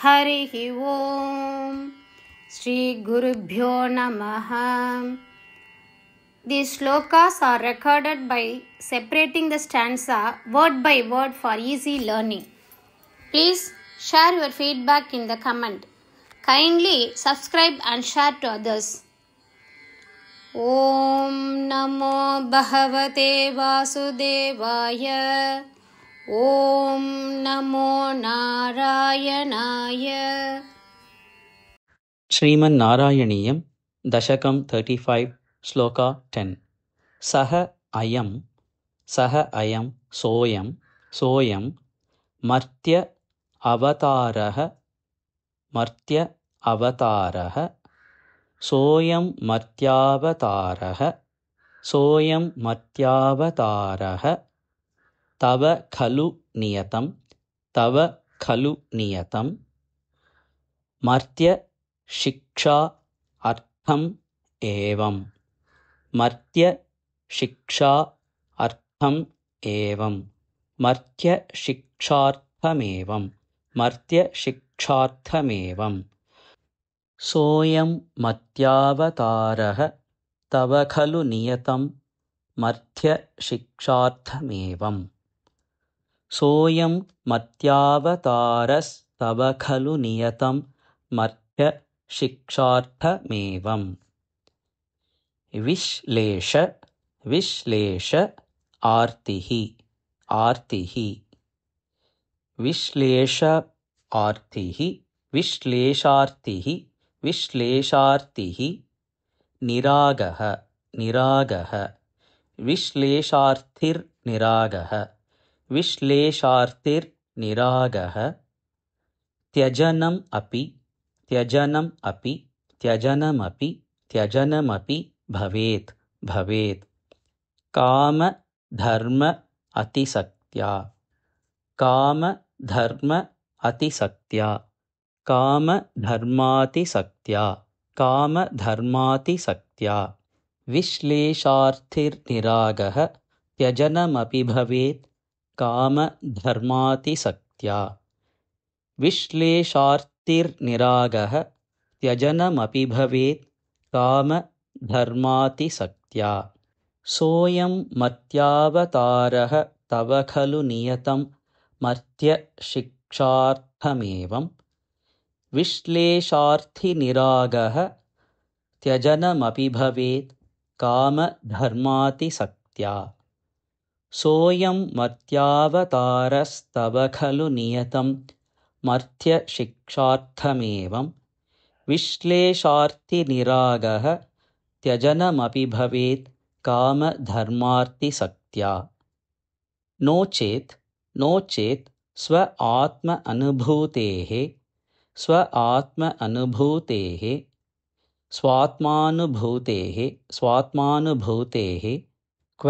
हरिः ओम श्री गुरुभ्यो नमः. These shlokas are recorded by separating the stanza word by word for easy learning. Please share your feedback in the comment. Kindly subscribe and share to others. Om Namo Bhagavate Vasudevaya. Om Namo Narayanaya. Sriman Narayaniyam Dashakam 35 Shloka 10. Saha ayam soyam martya avataraha soyam martyavataraha tava khalu niyatam martya शिक्षा अर्थम एवं मर्त्य शिक्षा अर्थम एवं मर्त्य शिक्षार्थमेवं सोयं मर्त्यावतारः तव खलु नियतं मर्त्य शिक्षार्थमेवं सोयं मर्त्यावतारस्तव खलु नियतं मर्त्य शिक्षार्थमेवं. विश्लेष आर्तिः विश्लेषार्तिः निरागः विश्लेषार्तिर्निरागः त्यजनमपि भवेत् काम धर्म कामधर्मातिसक्त्या विश्लेषार्थिर्निरागः त्यजनमपि भवेत् कामधर्मातिसक्त्या विश्लेषार्तिर्निरागः त्यजनमपि भवेत् कामधर्मातिसक्त्या सोऽयं मर्त्यावतारः तव खलु नियतं मर्त्य शिक्षार्थमेवं विश्लेषार्थिनिरागः त्यजनमपि भवेत् कामधर्मातिसक्त्या सोऽयं मर्त्यावतारस्तव खलु नियतं मर्त्य शिक्षार्थमेवं विश्लेषार्थिनिरागः त्यजनमपि भवेत् कामधर्मातिसक्त्या नो चेत् स्व आत्मानुभूतेः स्वात्मानुभूतेः क्व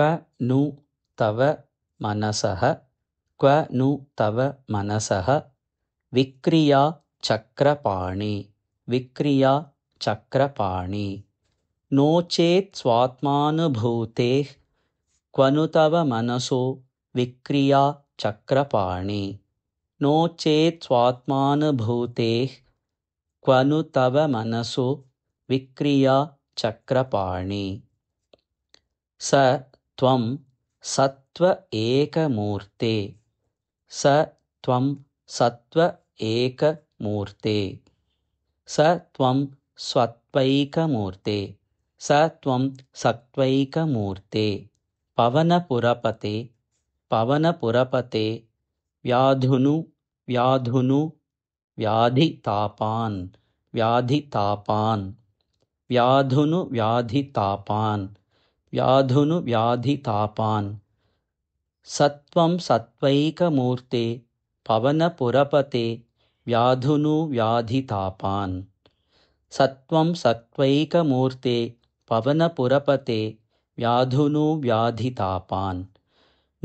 नु तव मनसः विक्रिया चक्रपाणि नो चेत् स्वात्मानुभूतेः क्व नु तव मनसो विक्रिया चक्रपाणि नो चेत् स्वात्मानुभूतेः क्व नु तव मनसो विक्रिया चक्रपाणि स त्वं सत्त्व एकमूर्ते स त्वं सत्त्वैकमूर्ते पवनपुरपते व्याधुनु व्याधितापान् सत्त्वं सत्त्वैकमूर्ते पवनपुरपते व्याधुनु व्याधितापान् सत्त्वं सत्त्वैकमूर्ते पवनपुरपते व्याधुनु व्याधितापान्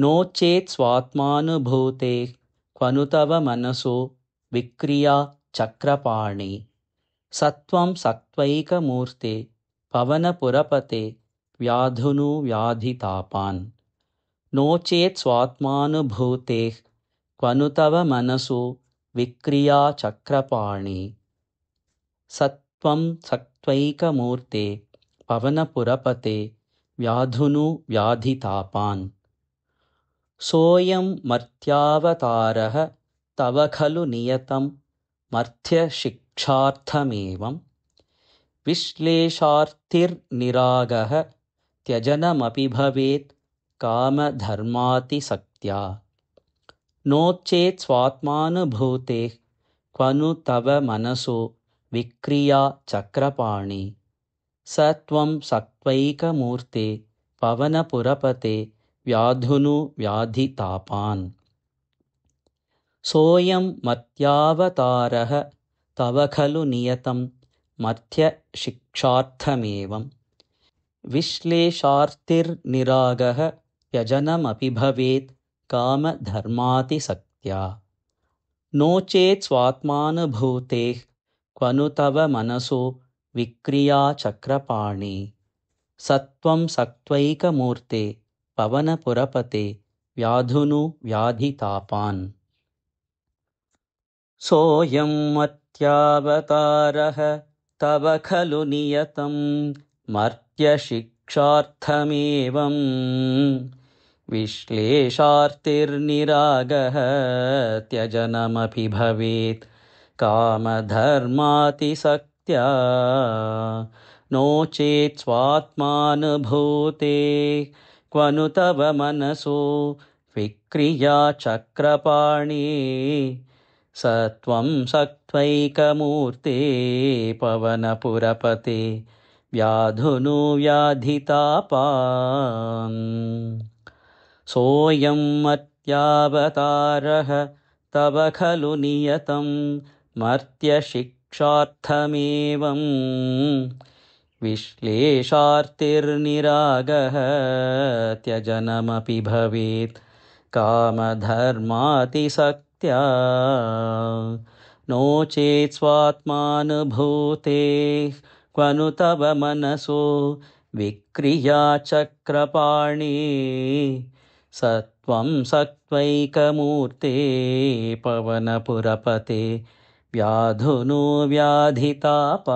नो चेत् स्वात्मानुभूतेः क्व नु तव मनसो विक्रिया चक्रपाणि सत्त्वं सत्त्वैकमूर्ते पवनपुरपते व्याधुनु व्याधितापान् नो चेत् स्वात्मानुभूतेः क्व नु तव मनसो विक्रियाचक्रपाणि सत्त्वं सत्त्वैकमूर्ते पवनपुरपते व्याधुनु व्याधितापान् सोऽयं मर्त्यावतारः तव खलु नियतं मर्त्यशिक्षार्थमेवं विश्लेषार्थिर्निरागः त्यजनमपि भवेत् कामधर्मातिसक्त्या नो चेत् स्वात्मानुभूते क्वनु तव मनसो विक्रिया चक्रपाणि स त्वं सत्त्वैकमूर्ते पवनपुरपते व्याधुनु व्याधितापान् सोऽयं मर्त्यावतारः तव खलु नियतं मर्त्यशिक्षार्थमेवं विश्लेषार्थिर्निरागः त्यजनमपि भवेत् कामधर्मातिसक्त्या नो चेत् स्वात्मानुभूतेः क्वनु तव मनसो विक्रियाचक्रपाणि सत्त्वं सत्त्वैकमूर्ते पवनपुरपते व्याधुनु व्याधितापान् सोऽयं मर्त्यावतारः तव खलु नियतं मर्त्यशिक्षार्थमेवं विश्लेषार्थिर्निरागः त्यजनमपि भवेत् कामधर्मातिसक्त्या नो चेत् स्वात्मानुभूते क्वनु तव मनसो विक्रियाचक्रपाणि सत्त्वं सत्त्वैकमूर्ते पवनपुरपते व्याधुनु व्याधितापान् सोऽयं मर्त्यावतारः तव खलु नियतं मर्त्यशिक्षार्थमेवं विश्लेषार्थिर्निरागः त्यजनमपि भवेत् कामधर्मातिसक्त्या नो चेत् स्वात्मानुभूते क्वनु तव मनसो विक्रियाचक्रपाणि सत्त्वं सत्त्वैकमूर्ते पवनपुरपते व्याधुनु व्याधितापान्